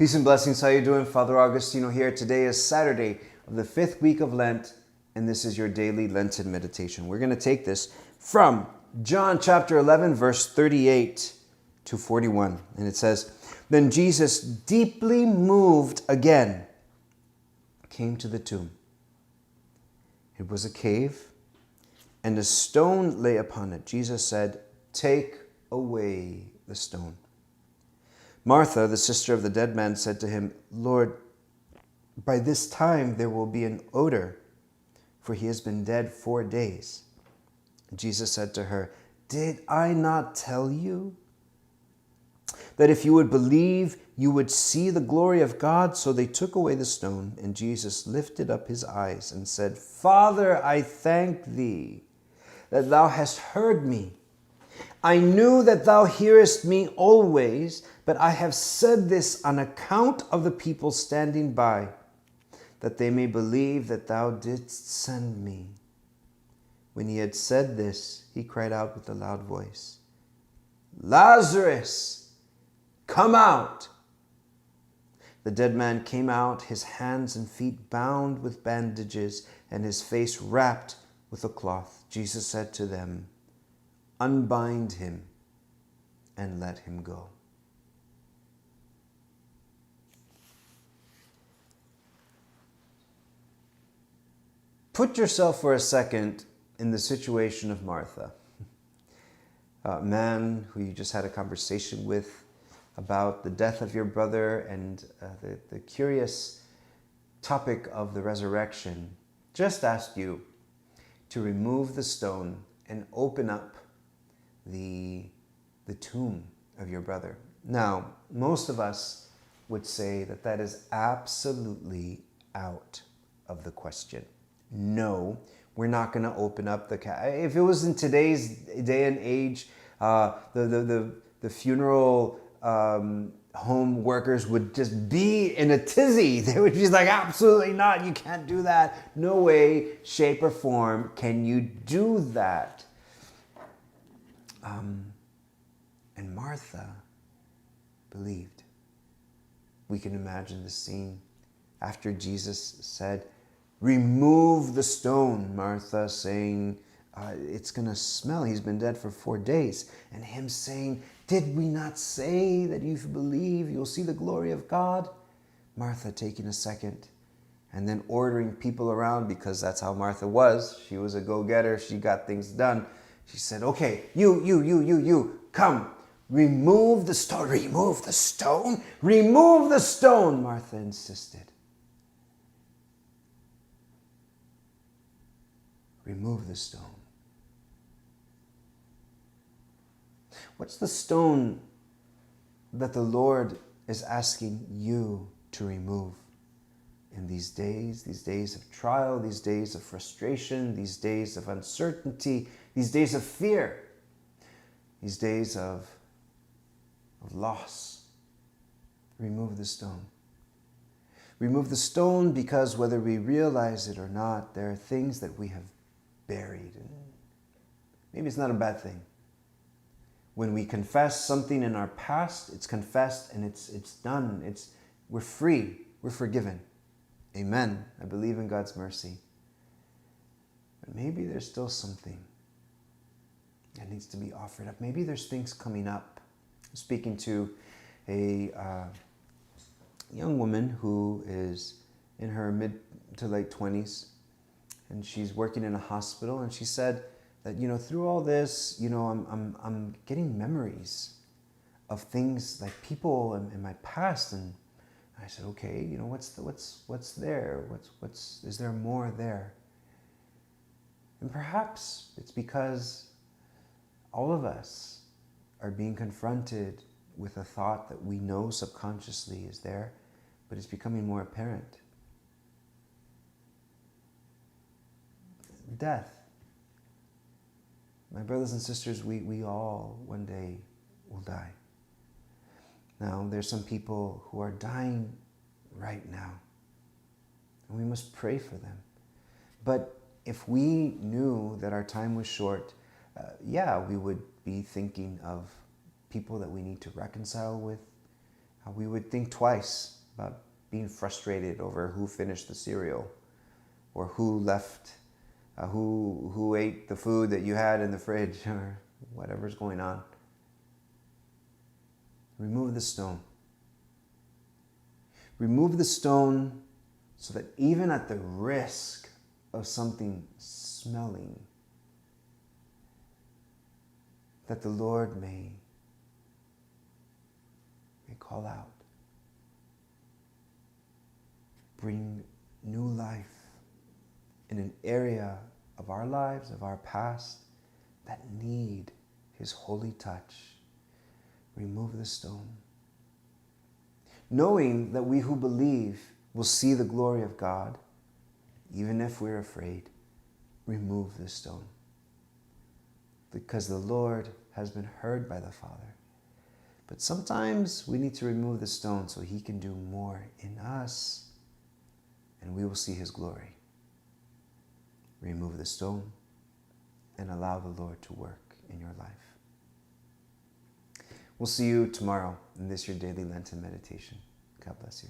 Peace and blessings. How you doing? Father Augustino here. Today is Saturday of the 5th week of Lent, and this is your daily Lenten meditation. We're going to take this from John chapter 11, verse 38 to 41. And it says, "Then Jesus, deeply moved again, came to the tomb. It was a cave, and a stone lay upon it. Jesus said, 'Take away the stone.' Martha, the sister of the dead man, said to him, 'Lord, by this time there will be an odor, for he has been dead 4 days.' Jesus said to her, 'Did I not tell you that if you would believe, you would see the glory of God?' So they took away the stone, and Jesus lifted up his eyes and said, 'Father, I thank thee that thou hast heard me. I knew that thou hearest me always, but I have said this on account of the people standing by, that they may believe that thou didst send me.' When he had said this, he cried out with a loud voice, 'Lazarus, come out!' The dead man came out, his hands and feet bound with bandages, and his face wrapped with a cloth. Jesus said to them, 'Unbind him and let him go.'" Put yourself for a second in the situation of Martha, a man who you just had a conversation with about the death of your brother and the curious topic of the resurrection, just asked you to remove the stone and open up the tomb of your brother. Now, most of us would say that that is absolutely out of the question. No, we're not going to open up the if it was in today's day and age, the funeral home workers would just be in a tizzy. They would be like, "Absolutely not, you can't do that. No way, shape, or form can you do that." And Martha believed. We can imagine the scene after Jesus said, "Remove the stone," Martha saying, "It's going to smell. He's been dead for 4 days." And him saying, "Did we not say that if you believe, you'll see the glory of God?" Martha taking a second and then ordering people around, because that's how Martha was. She was a go-getter. She got things done. She said, "Okay, you, come. Remove the stone." "Remove the stone? Remove the stone," Martha insisted. Remove the stone. What's the stone that the Lord is asking you to remove in these days of trial, these days of frustration, these days of uncertainty, these days of fear, these days of loss? Remove the stone. Remove the stone, because whether we realize it or not, there are things that we have buried. And maybe it's not a bad thing. When we confess something in our past, it's confessed and it's done. We're free. We're forgiven. Amen. I believe in God's mercy. But maybe there's still something that needs to be offered up. Maybe there's things coming up. I'm speaking to a young woman who is in her mid to late 20s. And she's working in a hospital, and she said that, through all this, I'm getting memories of things like people in my past. And I said, "Okay, what's there? Is there more there?" And perhaps it's because all of us are being confronted with a thought that we know subconsciously is there, but it's becoming more apparent. Death. My brothers and sisters, we all one day will die. Now, there's some people who are dying right now, and we must pray for them. But if we knew that our time was short, we would be thinking of people that we need to reconcile with, how we would think twice about being frustrated over who finished the cereal or who left, who ate the food that you had in the fridge or whatever's going on. Remove the stone. Remove the stone so that even at the risk of something smelling, that the Lord may call out, bring new life in an area of our lives, of our past, that need His holy touch. Remove the stone. Knowing that we who believe will see the glory of God, even if we're afraid, remove the stone. Because the Lord has been heard by the Father. But sometimes we need to remove the stone so He can do more in us, and we will see His glory. Remove the stone and allow the Lord to work in your life. We'll see you tomorrow in this, your daily Lenten meditation. God bless you.